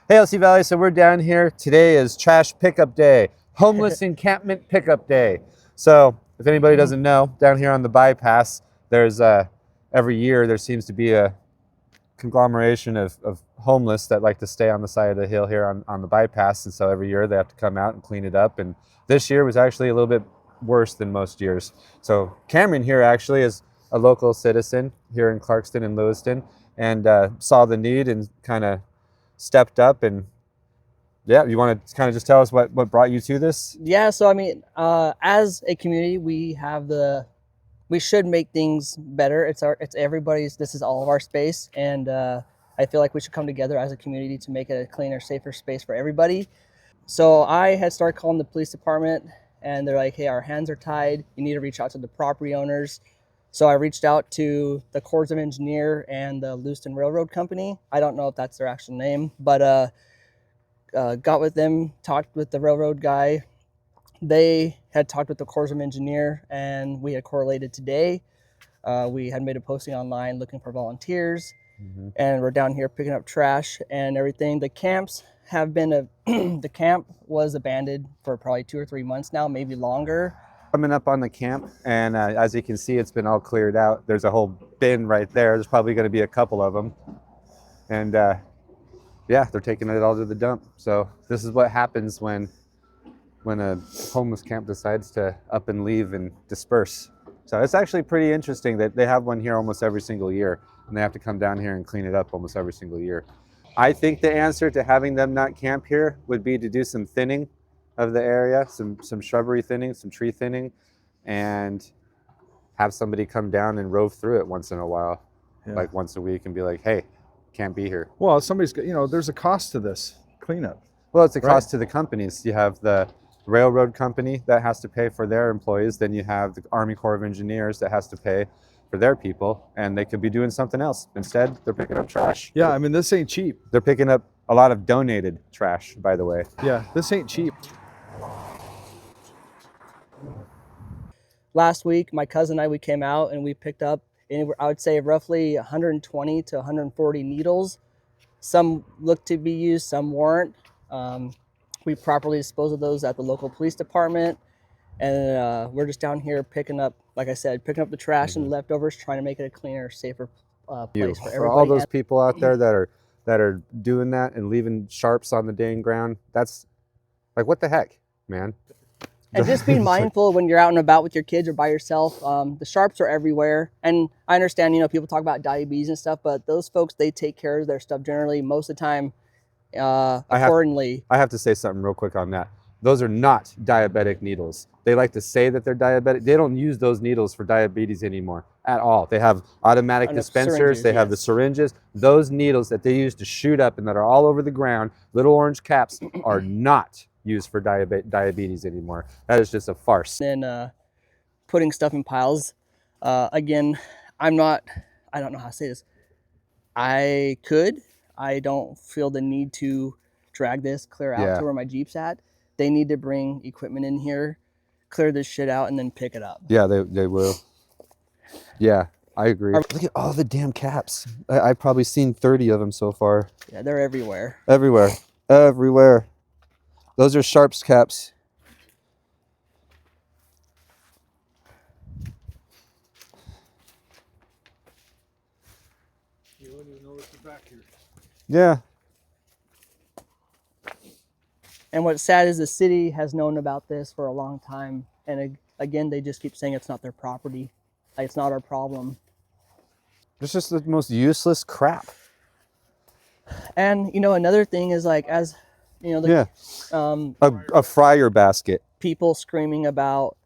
Hey, LC Valley. So we're down here. Today is trash pickup day, homeless encampment pickup day. So if anybody doesn't know, down here on the bypass, there's every year there seems to be a conglomeration of homeless that like to stay on the side of the hill here on the bypass. And so every year they have to come out and clean it up. And this year was actually a little bit worse than most years. So Cameron here actually is a local citizen here in Clarkston and Lewiston, and saw the need and kind of stepped up. And yeah, you want to kind of just tell us what brought you to this? Yeah, so I mean, as a community, we should make things better. It's everybody's. This is all of our space, and I feel like we should come together as a community to make it a cleaner, safer space for everybody. So I had started calling the police department, and they're like, "Hey, our hands are tied. You need to reach out to the property owners." So I reached out to the Corps of Engineer and the Lewiston Railroad Company. I don't know if that's their actual name, but got with them, talked with the railroad guy. They had talked with the Corps of Engineer, and we had correlated today. We had made a posting online looking for volunteers, and we're down here picking up trash and everything. The camps have been the camp was abandoned for probably 2 or 3 months now, maybe longer. Coming up on the camp, and as you can see, it's been all cleared out. There's a whole bin right there. There's probably going to be a couple of them, and yeah, they're taking it all to the dump. So this is what happens when a homeless camp decides to up and leave and disperse. So it's actually pretty interesting that they have one here almost every single year, and they have to come down here and clean it up almost every single year. I think the answer to having them not camp here would be to do some thinning of the area, some shrubbery thinning, some tree thinning, and have somebody come down and rove through it once in a while, like once a week, and be like, hey, can't be here. Well, there's a cost to this cleanup. Well, it's a cost to the companies. You have the railroad company that has to pay for their employees. Then you have the Army Corps of Engineers that has to pay for their people, and they could be doing something else. Instead, they're picking up trash. Yeah, I mean, this ain't cheap. They're picking up a lot of donated trash, by the way. Yeah, this ain't cheap. Last week, my cousin and I, we came out and we picked up, I would say, roughly 120 to 140 needles. Some looked to be used, some weren't. We properly disposed of those at the local police department, and we're just down here picking up, like I said, picking up the trash and the leftovers, trying to make it a cleaner, safer place for everybody. For all those people out there that are doing that and leaving sharps on the dang ground, that's like, what the heck, man? And just being mindful when you're out and about with your kids or by yourself. The sharps are everywhere. And I understand, people talk about diabetes and stuff, but those folks, they take care of their stuff generally most of the time accordingly. I have to say something real quick on that. Those are not diabetic needles. They like to say that they're diabetic. They don't use those needles for diabetes anymore at all. They have automatic dispensers. They have the syringes. Those needles that they use to shoot up and that are all over the ground, little orange caps, are not used for diabetes anymore. That is just a farce. And putting stuff in piles. Again, I don't know how to say this. I don't feel the need to drag this clear out to where my Jeep's at. They need to bring equipment in here, clear this shit out, and then pick it up. Yeah, they will. Yeah, I agree. Look at all the damn caps. I've probably seen 30 of them so far. Yeah, they're everywhere. Everywhere. Those are Sharps caps. You don't even know what's back here. Yeah. And what's sad is the city has known about this for a long time. And again, they just keep saying it's not their property. Like, it's not our problem. It's just the most useless crap. And, another thing is, like, as, a fryer basket. People screaming about,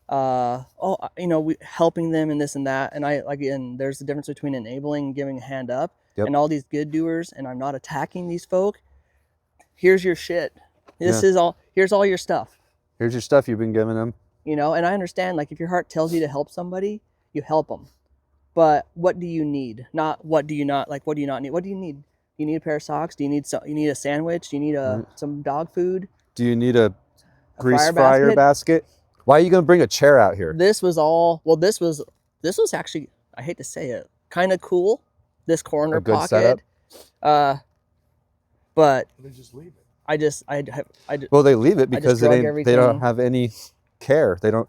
helping them and this and that. And there's a difference between enabling and giving a hand up. Yep. And all these good doers, and I'm not attacking these folk. Here's your shit. Here's all your stuff. Here's your stuff you've been giving them. And I understand, like, if your heart tells you to help somebody, you help them. But what do you need? Not what do you not, like, what do you not need? What do you need? Do you need a pair of socks? Do you need you need a sandwich? Do you need some dog food? Do you need a grease fryer basket? Why are you going to bring a chair out here? This was actually, I hate to say it, kind of cool. This corner pocket. Setup. but They just leave it. I just Well, they leave it I just because drug they don't everything. have any care. They don't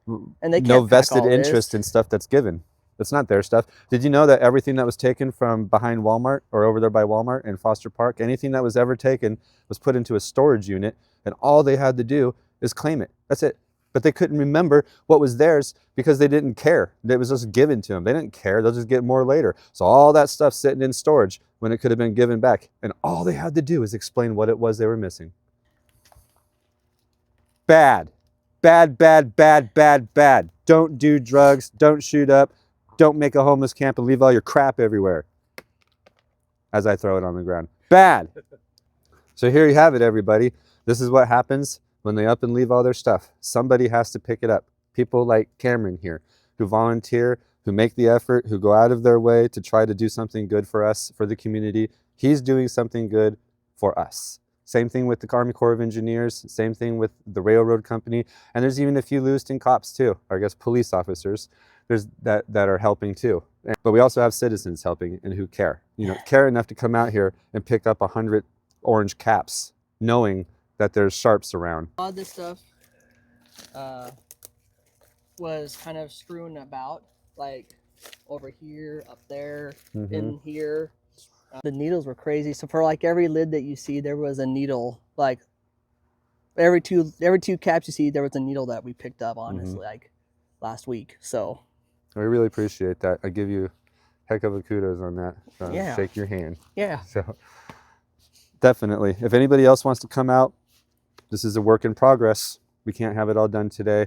And they no can't pack vested all this. interest in stuff that's given. It's not their stuff. Did you know that everything that was taken from behind Walmart or over there by Walmart in Foster Park, anything that was ever taken was put into a storage unit, and all they had to do is claim it. That's it. But they couldn't remember what was theirs because they didn't care. It was just given to them. They didn't care. They'll just get more later. So all that stuff sitting in storage when it could have been given back. And all they had to do is explain what it was they were missing. Bad. Bad, bad, bad, bad, bad. Don't do drugs. Don't shoot up. Don't make a homeless camp and leave all your crap everywhere. As I throw it on the ground. Bad. So here you have it, everybody. This is what happens when they up and leave all their stuff. Somebody has to pick it up. People like Cameron here, who volunteer, who make the effort, who go out of their way to try to do something good for us, for the community. He's doing something good for us. Same thing with the Army Corps of Engineers, same thing with the railroad company, and there's even a few Lewiston cops too, or I guess police officers, that are helping too. But we also have citizens helping and who care. Care enough to come out here and pick up 100 orange caps, knowing that there's sharps around. A lot of this stuff was kind of strewn about, like over here, up there, in here. The needles were crazy. So for like every lid that you see, there was a needle. Like every two caps you see, there was a needle that we picked up. Honestly, like last week. So We really appreciate that. I give you heck of a kudos on that. Yeah. Shake your hand. yeah, So definitely, if anybody else wants to come out, this is a work in progress. We can't have it all done today.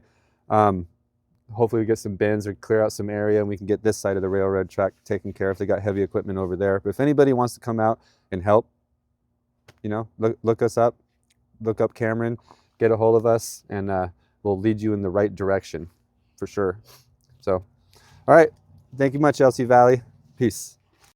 Hopefully we get some bins or clear out some area and we can get this side of the railroad track taken care of. They got heavy equipment over there. But if anybody wants to come out and help, look us up, look up Cameron, get a hold of us, and we'll lead you in the right direction for sure. So, all right. Thank you much, Elsie Valley. Peace.